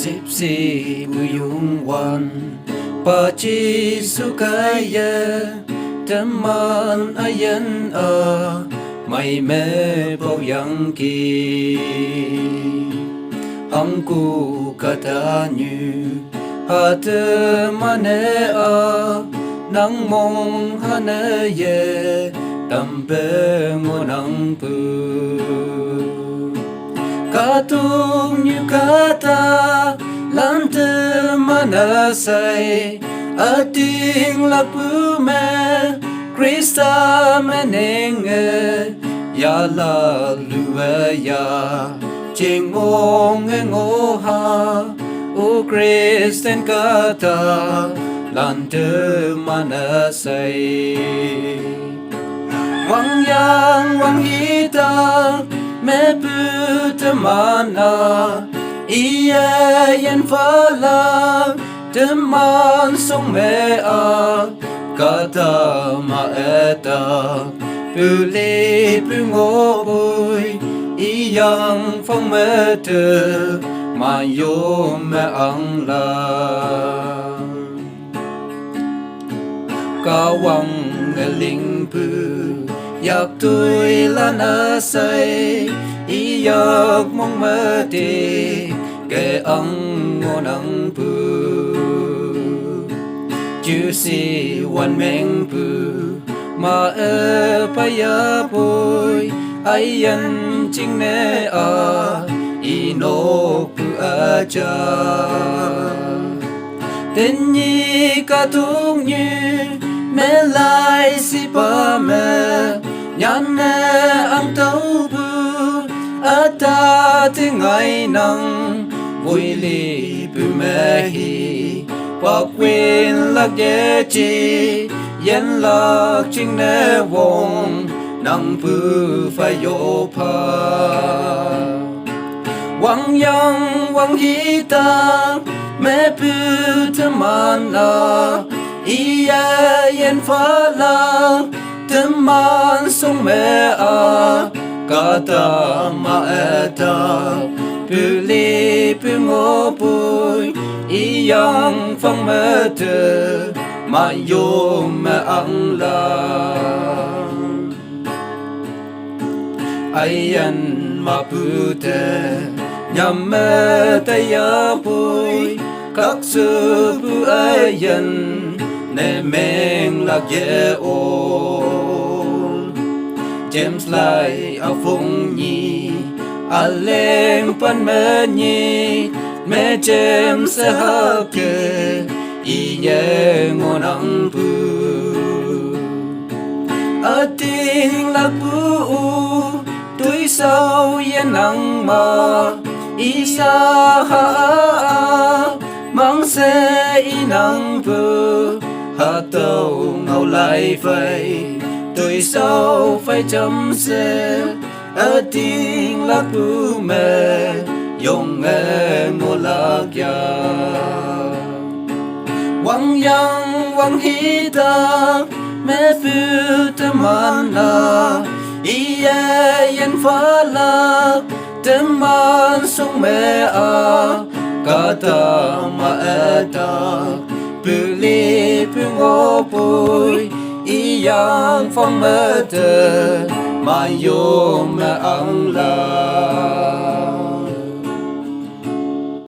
dịp si buyung wan pa chi su kaya teman ayan mai me bao yang ki angku kata như hate mane nang mong hane ye tampe ngonang pu katung như kata lante manasai ating la pu me Krista menenge ya la lue ya ching ngong ngo ha o Kristen kata lante manasai wang yang wang hita me puta mana iya yen fala teman song me kata ma eta puli pungo bui iyang phong me te ma yo me ang la kawang ling pu yak tui la na say iyak mong me te ke ang ngonang pu chú si wan meng pu ma pa ya poi ai yan ching ne ino pu cha tên nhi ca tung như me lai si pa me nhan ne ang tau pu ta te ngai nang vui li pu me hi và quên lạc ghé chi yên lạc chính nè vong nang pu phải yo pa wang yang wang hita me pu teman iya yen fa la teman song me kata ma eta puli pungo pui iyang phong me te ma yo me ang la ayan ma pu te nyam me te ya pui các sư pu ayan ne meng la ye o James lai a phong nhi a leng pan me nhi me James ha ke i ye ngonang pu a ting la pu tui sau ye nang ma i sa ha mang se i nang pu ha tau ngau lai phai tui sau phải chấm se a ting la pu me yong nghe ngô la kia wang yang wang hita me pu teman iya yen fa la teman song me kata ma eta puli pungo pui iyang phong me te ma yo me ang la